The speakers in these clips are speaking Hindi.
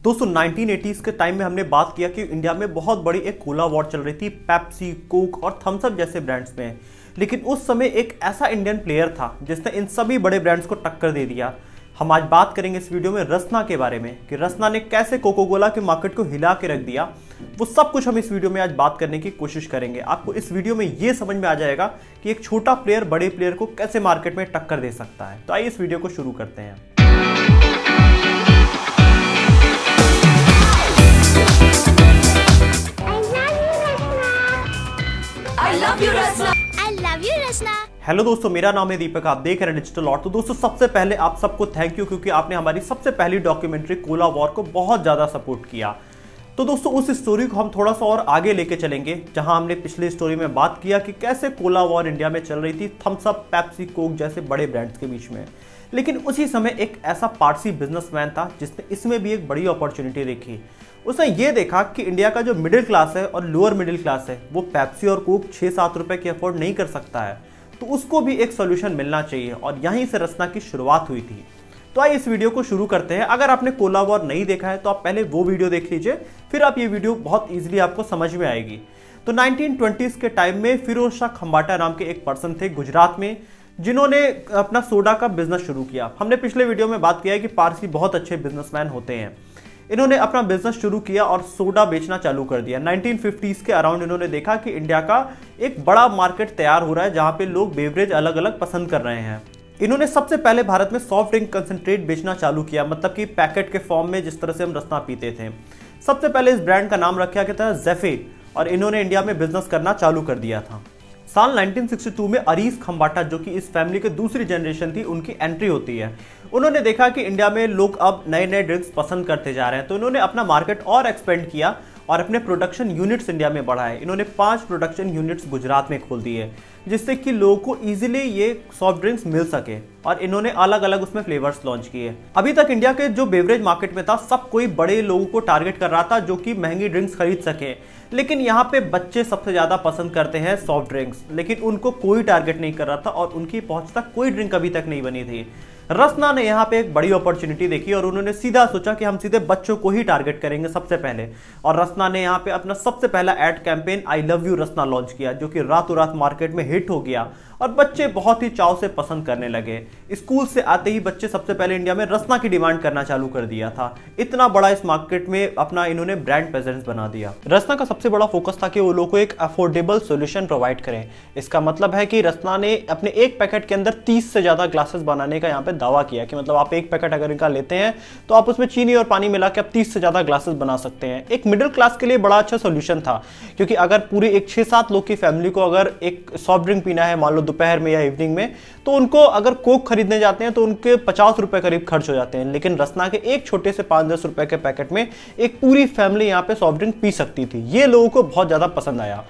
दोस्तों 1980s के टाइम में हमने बात किया कि इंडिया में बहुत बड़ी एक कोला वॉर चल रही थी पेप्सी, कोक और थम्स अप जैसे ब्रांड्स में। लेकिन उस समय एक ऐसा इंडियन प्लेयर था जिसने इन सभी बड़े ब्रांड्स को टक्कर दे दिया। हम आज बात करेंगे इस वीडियो में रसना के बारे में कि रसना ने कैसे कोको कोला के मार्केट को हिला के रख दिया। वो सब कुछ हम इस वीडियो में आज बात करने की कोशिश करेंगे। आपको इस वीडियो में ये समझ में आ जाएगा कि एक छोटा प्लेयर बड़े प्लेयर को कैसे मार्केट में टक्कर दे सकता है। तो आइए इस वीडियो को शुरू करते हैं। हेलो दोस्तों, मेरा नाम है दीपक, आप देख रहे हैं डिजिटल लॉट। तो दोस्तों सबसे पहले आप सबको थैंक यू, क्योंकि आपने हमारी सबसे पहली डॉक्यूमेंट्री कोला वॉर को बहुत ज़्यादा सपोर्ट किया। तो दोस्तों उस स्टोरी को हम थोड़ा सा और आगे लेके चलेंगे, जहां हमने पिछली स्टोरी में बात किया कि कैसे कोला वॉर इंडिया में चल रही थी थम्स अप, पेप्सी, कोक जैसे बड़े ब्रांड्स के बीच में। लेकिन उसी समय एक ऐसा पारसी बिजनेसमैन था जिसने इसमें भी एक बड़ी अपॉर्चुनिटी देखी। उसने ये देखा कि इंडिया का जो मिडिल क्लास है और लोअर मिडिल क्लास है वो पेप्सी और कोक 6-7 रुपए की अफोर्ड नहीं कर सकता है, तो उसको भी एक सोल्यूशन मिलना चाहिए और यहीं से रसना की शुरुआत हुई थी। तो आइए इस वीडियो को शुरू करते हैं। अगर आपने कोला वॉर नहीं देखा है तो आप पहले वो वीडियो देख लीजिए, फिर आप ये वीडियो बहुत ईजिली आपको समझ में आएगी। तो 1920s के टाइम में फिरोज शाह खंबाटा नाम के एक पर्सन थे गुजरात में, जिन्होंने अपना सोडा का बिजनेस शुरू किया। हमने पिछले वीडियो में बात किया है कि पारसी बहुत अच्छे बिजनेसमैन होते हैं। इन्होंने अपना बिजनेस शुरू किया और सोडा बेचना चालू कर दिया। 1950s के अराउंड इन्होंने देखा कि इंडिया का एक बड़ा मार्केट तैयार हो रहा है, जहां पे लोग बेवरेज अलग अलग पसंद कर रहे हैं। इन्होंने सबसे पहले भारत में सॉफ्ट ड्रिंक कंसंट्रेट बेचना चालू किया, मतलब कि पैकेट के फॉर्म में, जिस तरह से हम रसना पीते थे। सबसे पहले इस ब्रांड का नाम रखा गया था ज़ेफे, और इन्होंने इंडिया में बिजनेस करना चालू कर दिया था। साल 1962 में अरीस खंबाटा, जो कि इस फैमिली की दूसरी जनरेशन थी, उनकी एंट्री होती है। उन्होंने देखा कि इंडिया में लोग अब नए नए ड्रिंक्स पसंद करते जा रहे हैं, तो इन्होंने अपना मार्केट और एक्सपेंड किया और अपने प्रोडक्शन यूनिट्स इंडिया में बढ़ाए। इन्होंने 5 प्रोडक्शन यूनिट्स गुजरात में खोल दिए, जिससे कि लोगों को इजीली ये सॉफ्ट ड्रिंक्स मिल सके, और इन्होंने अलग अलग उसमें फ्लेवर्स लॉन्च किए। अभी तक इंडिया के जो बेवरेज मार्केट में था, सब कोई बड़े लोगों को टारगेट कर रहा था जो कि महंगी ड्रिंक्स खरीद सके। लेकिन यहाँ पे बच्चे सबसे ज्यादा पसंद करते हैं सॉफ्ट ड्रिंक्स, लेकिन उनको कोई टारगेट नहीं कर रहा था और उनकी पहुंच तक कोई ड्रिंक अभी तक नहीं बनी थी। रसना ने यहाँ पे एक बड़ी अपॉर्चुनिटी देखी और उन्होंने सीधा सोचा कि हम सीधे बच्चों को ही टारगेट करेंगे सबसे पहले। और रसना ने यहाँ पे अपना सबसे पहला ad campaign I love you Rasna launch किया, जो कि रातों रात मार्केट में हिट हो गया और बच्चे बहुत ही चाव से पसंद करने लगे। स्कूल से आते ही बच्चे सबसे पहले इंडिया में रसना की डिमांड करना चालू कर दिया था। इतना बड़ा इस मार्केट में अपना इन्होंने ब्रांड प्रेजेंस बना दिया। रसना का सबसे बड़ा फोकस था कि वो लोगों को एक अफोर्डेबल सोल्यूशन प्रोवाइड करें। इसका मतलब है कि रसना ने अपने एक पैकेट के अंदर 30 से ज्यादा ग्लासेस बनाने का यहाँ पे दावा किया कि मतलब आप एक पैकेट अगर इनका लेते हैं तो आप उसमें चीनी और पानी मिला के आप 30 से ज्यादा ग्लासेस बना सकते हैं। एक मिडिल क्लास के लिए बड़ा अच्छा सोल्यूशन था, क्योंकि अगर पूरे एक 6-7 लोग की फैमिली को अगर एक सॉफ्ट ड्रिंक पीना है, मान लो दोपहर में या इवनिंग में, तो उनको अगर कोक खरीदने जाते हैं तो उनके 50 रुपए करीब खर्च हो जाते हैं। लेकिन रसना के एक छोटे से 5-10 रुपए के पैकेट में एक पूरी फैमिली यहाँ पे सॉफ्ट ड्रिंक पी सकती थी। ये लोगों को बहुत ज्यादा पसंद आया।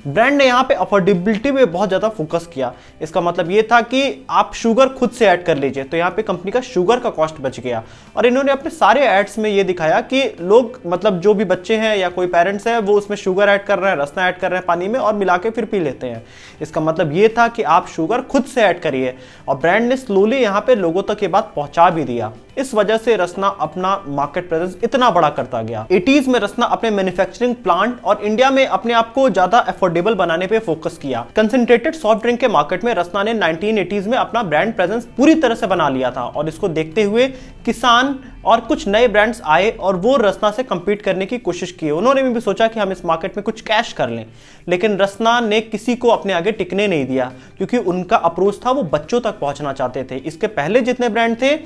ब्रांड ने यहाँ पे अफोर्डेबिलिटी पे बहुत ज़्यादा फोकस किया। इसका मतलब ये था कि आप शुगर खुद से ऐड कर लीजिए, तो यहाँ पे कंपनी का शुगर का कॉस्ट बच गया। और इन्होंने अपने सारे एड्स में ये दिखाया कि लोग, मतलब जो भी बच्चे हैं या कोई पेरेंट्स है, वो उसमें शुगर ऐड कर रहे हैं, रसना ऐड कर रहे हैं पानी में और मिला के फिर पी लेते हैं। इसका मतलब ये था कि आप शुगर खुद से ऐड करिए, और ब्रांड ने स्लोली यहाँ पे लोगों तक ये बात पहुंचा भी दिया। इस वजह से रसना अपना मार्केट प्रेजेंस इतना बड़ा करता गया। 80s में रसना अपने मैन्युफैक्चरिंग प्लांट और इंडिया में अपने आप को ज्यादा अफोर्डेबल बनाने पे फोकस किया। कंसंट्रेटेड सॉफ्ट ड्रिंक के मार्केट में रसना ने 1980s में अपना ब्रांड प्रेजेंस पूरी तरह से बना लिया था, और इसको देखते हुए किसान और कुछ नए ब्रांड्स आए और वो रसना से compete करने की कोशिश की। उन्होंने भी सोचा कि हम इस मार्केट में कुछ कैश कर लें, लेकिन रसना ने किसी को अपने आगे टिकने नहीं दिया, क्योंकि उनका अप्रोच था वो बच्चों तक पहुंचना चाहते थे। इसके पहले जितने ब्रांड थे,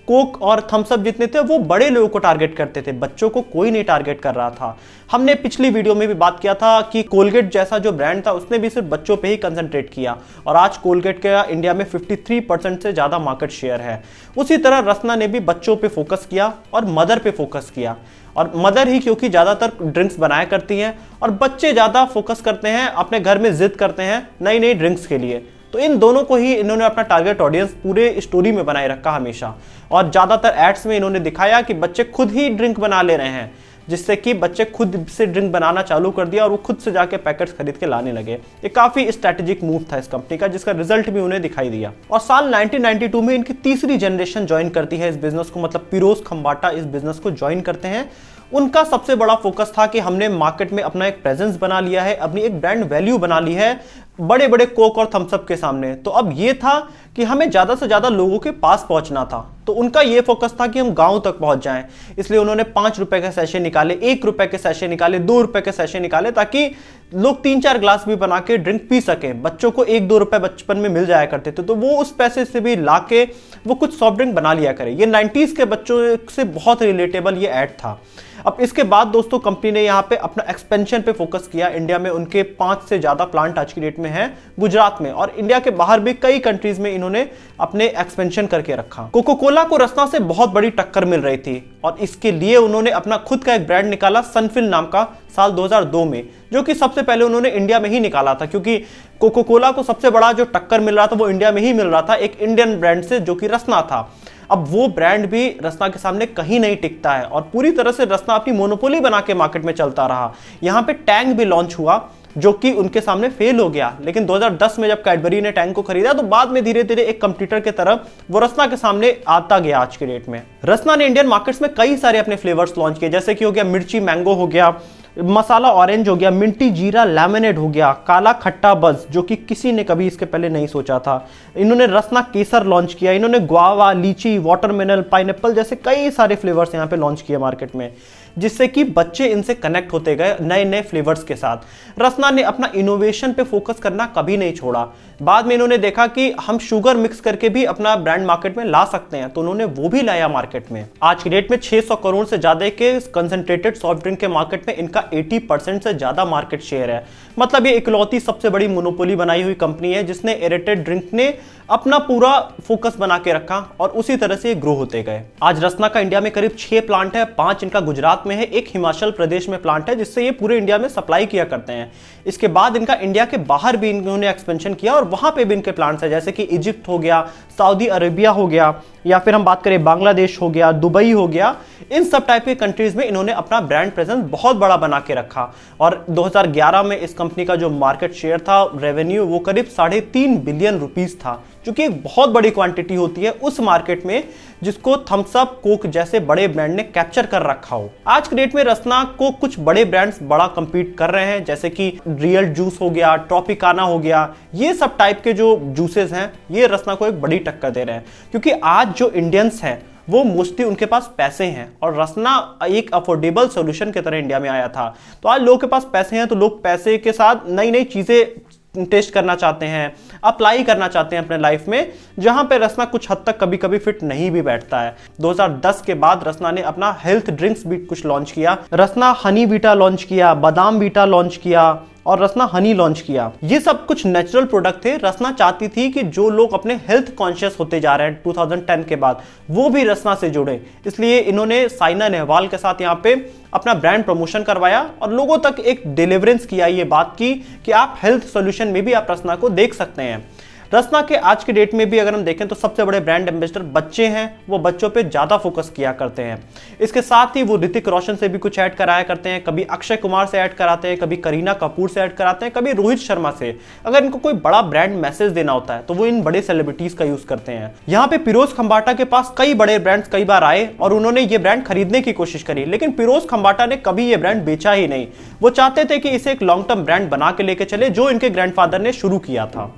कोक और थम्स अप जितने थे, वो बड़े लोगों को टारगेट करते थे, बच्चों को कोई नहीं टारगेट कर रहा था। हमने पिछली वीडियो में भी बात किया था कि कोलगेट जैसा जो ब्रांड था उसने भी सिर्फ बच्चों पे ही कंसंट्रेट किया, और आज कोलगेट का इंडिया में 53% से ज्यादा मार्केट शेयर है। उसी तरह रसना ने भी बच्चों पे फोकस किया और मदर पे फोकस किया, और मदर ही क्योंकि ज्यादातर ड्रिंक्स बनाया करती हैं, और बच्चे ज्यादा फोकस करते हैं, अपने घर में जिद करते हैं नई नई ड्रिंक्स के लिए। तो इन दोनों को ही इन्होंने अपना टारगेट ऑडियंस पूरे स्टोरी में बनाए रखा हमेशा। और ज्यादातर एड्स में इन्होंने दिखाया कि बच्चे खुद ही ड्रिंक बना ले रहे हैं, जिससे कि बच्चे खुद से ड्रिंक बनाना चालू कर दिया और वो खुद से जाके पैकेट्स खरीद के लाने लगे। ये काफी स्ट्रेटेजिक मूव था इस कंपनी का, जिसका रिजल्ट भी उन्हें दिखाई दिया। और साल 1992 में इनकी तीसरी जनरेशन ज्वाइन करती है इस बिजनेस को, मतलब फिरोज खंबाटा इस बिजनेस को ज्वाइन करते हैं। उनका सबसे बड़ा फोकस था कि हमने मार्केट में अपना एक प्रेजेंस बना लिया है, अपनी एक ब्रांड वैल्यू बना ली है बड़े बड़े कोक और थम्स अप के सामने। तो अब ये था कि हमें ज्यादा से ज्यादा लोगों के पास पहुंचना था। तो उनका ये फोकस था कि हम गांव तक पहुंच जाएं, इसलिए उन्होंने 5 रुपए के सैशे निकाले, 1 रुपए के सैशे निकाले, 2 रुपए के सैशे निकाले, ताकि लोग 3-4 ग्लास भी बना के ड्रिंक पी सके। बच्चों को 1-2 रुपए बचपन में मिल जाया करते थे, तो वो उस पैसे से भी लाके वो कुछ सॉफ्ट ड्रिंक बना लिया करे। ये 90s के बच्चों से बहुत रिलेटेबल ये ऐड था। अब इसके बाद दोस्तों कंपनी ने यहाँ पे अपना एक्सपेंशन पे फोकस किया। इंडिया में उनके 5 से ज्यादा प्लांट आज की डेट में है गुजरात में, और इंडिया के बाहर भी कई कंट्रीज में इन्होंने अपने एक्सपेंशन करके रखा। कोको कोला को रसना से बहुत बड़ी टक्कर मिल रही थी और इसके लिए उन्होंने अपना खुद का एक ब्रांड निकाला सनफिल नाम का साल 2002 में, जो कि सबसे पहले उन्होंने इंडिया में ही निकाला था, क्योंकि कोको कोला को सबसे बड़ा जो टक्कर मिल रहा था वो इंडिया में ही मिल रहा था एक इंडियन ब्रांड से, जो कि रसना था। अब वो ब्रांड भी रसना के सामने कहीं नहीं टिकता है और पूरी तरह से रसना अपनी मोनोपोली बना के मार्केट में चलता रहा। यहाँ पे टैंग भी लॉन्च हुआ जो कि उनके सामने फेल हो गया, लेकिन 2010 में जब कैडबरी ने टैंग को खरीदा तो बाद में धीरे धीरे एक कंपटीटर की तरफ वो रसना के सामने आता गया। आज के डेट में रसना ने इंडियन मार्केट्स में कई सारे अपने फ्लेवर्स लॉन्च किए, जैसे कि हो गया मिर्ची मैंगो हो गया, मसाला ऑरेंज हो गया, मिंटी जीरा लेमनेड हो गया, काला खट्टा बज, जो कि किसी ने कभी इसके पहले नहीं सोचा था। इन्होंने रसना केसर लॉन्च किया, इन्होंने गुआवा, लीची, वाटरमेलन, पाइनएप्पल जैसे कई सारे फ्लेवर्स यहाँ पे लॉन्च किए मार्केट में, जिससे कि बच्चे इनसे कनेक्ट होते गए नए नए फ्लेवर्स के साथ। रसना ने अपना इनोवेशन पे फोकस करना कभी नहीं छोड़ा। बाद में इन्होंने देखा कि हम शुगर मिक्स करके भी अपना ब्रांड मार्केट में ला सकते हैं, तो उन्होंने वो भी लाया मार्केट में। आज की डेट में 600 करोड़ से ज्यादा के कंसंट्रेटेड सॉफ्ट ड्रिंक के मार्केट में इनका 80% से ज्यादा मार्केट शेयर है। मतलब ये इकलौती सबसे बड़ी मोनोपोली बनाई हुई कंपनी है जिसने एरेटेड ड्रिंक ने अपना पूरा फोकस बना के रखा और उसी तरह से ग्रो होते गए। आज रसना का इंडिया में करीब 6 प्लांट है, 5 इनका गुजरात में है, एक हिमाचल प्रदेश में प्लांट है जिससे ये पूरे इंडिया में सप्लाई किया करते हैं। इसके बाद इनका इंडिया के बाहर भी इन्होंने एक्सपेंशन किया और वहां पे भी इनके प्लांट्स है, जैसे कि इजिप्ट हो गया, सऊदी अरेबिया हो गया, या फिर हम बात करें बांग्लादेश हो गया, दुबई हो गया। इन सब टाइप के कंट्रीज में इन्होंने अपना ब्रांड प्रेजेंस बहुत बड़ा बना के रखा। और 2011 में इस कंपनी का जो मार्केट शेयर था, रेवेन्यू, वो करीब 3.5 बिलियन रुपीस था, जो कि एक बहुत बड़ी क्वांटिटी होती है उस मार्केट में जिसको थम्स अप, कोक जैसे बड़े ब्रांड ने कैप्चर कर रखा हो। आज के डेट में रसना को कुछ बड़े ब्रांड्स बड़ा कंपीट कर रहे हैं, जैसे कि रियल जूस हो गया, ट्रॉपिकाना हो गया। ये सब टाइप के जो जूसेस हैं ये रसना को एक बड़ी टक्कर दे रहे हैं, क्योंकि आज जो इंडियंस हैं वो मोस्टली उनके पास पैसे हैं और रसना एक अफोर्डेबल सॉल्यूशन की तरह इंडिया में आया था। तो आज लोगों के पास पैसे हैं तो लोग पैसे के साथ नई नई चीजें टेस्ट करना चाहते हैं, अप्लाई करना चाहते हैं अपने लाइफ में, जहां पे रसना कुछ हद तक कभी कभी फिट नहीं भी बैठता है। 2010 के बाद रसना ने अपना हेल्थ ड्रिंक्स भी कुछ लॉन्च किया। रसना हनी बीटा लॉन्च किया, बादाम बीटा लॉन्च किया और रसना हनी लॉन्च किया। ये सब कुछ नेचुरल प्रोडक्ट थे। रसना चाहती थी कि जो लोग अपने हेल्थ कॉन्शियस होते जा रहे हैं 2010 के बाद, वो भी रसना से जुड़े, इसलिए इन्होंने साइना नेहवाल के साथ यहाँ पे अपना ब्रांड प्रमोशन करवाया और लोगों तक एक डिलीवरेंस किया ये बात की कि आप हेल्थ सॉल्यूशन में भी आप रसना को देख सकते हैं। रसना के आज के डेट में भी अगर हम देखें तो सबसे बड़े ब्रांड एम्बेसडर बच्चे हैं, वो बच्चों पे ज्यादा फोकस किया करते हैं। इसके साथ ही वो ऋतिक रोशन से भी कुछ ऐड कराया करते हैं, कभी अक्षय कुमार से ऐड कराते हैं, कभी करीना कपूर से ऐड कराते हैं, कभी रोहित शर्मा से। अगर इनको कोई बड़ा ब्रांड मैसेज देना होता है तो वो इन बड़े सेलिब्रिटीज का यूज करते हैं। यहाँ पे फिरोज खंबाटा के पास कई बड़े ब्रांड्स कई बार आए और उन्होंने ये ब्रांड खरीदने की कोशिश करी, लेकिन फिरोज खंबाटा ने कभी ये ब्रांड बेचा ही नहीं। वो चाहते थे कि इसे एक लॉन्ग टर्म ब्रांड बना के लेके चले, जो इनके ग्रैंडफादर ने शुरू किया था।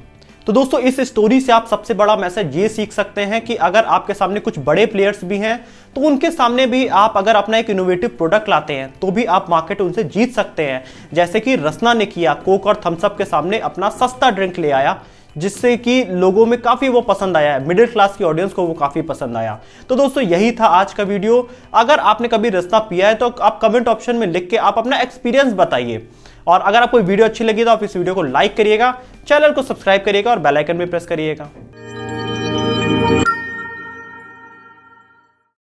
तो दोस्तों इस स्टोरी से आप सबसे बड़ा मैसेज ये सीख सकते हैं कि अगर आपके सामने कुछ बड़े प्लेयर्स भी हैं तो उनके सामने भी आप अगर अपना एक इनोवेटिव प्रोडक्ट लाते हैं तो भी आप मार्केट उनसे जीत सकते हैं, जैसे कि रसना ने किया। कोक और थम्स अप के सामने अपना सस्ता ड्रिंक ले आया, जिससे कि लोगों में काफी वो पसंद आया है, मिडिल क्लास की ऑडियंस को वो काफी पसंद आया। तो दोस्तों यही था आज का वीडियो। अगर आपने कभी रसना पिया है तो आप कमेंट ऑप्शन में लिख के आप अपना एक्सपीरियंस बताइए, और अगर आपको वीडियो अच्छी लगी तो आप इस वीडियो को लाइक करिएगा, चैनल को सब्सक्राइब करिएगा और बेल आइकन भी प्रेस करिएगा।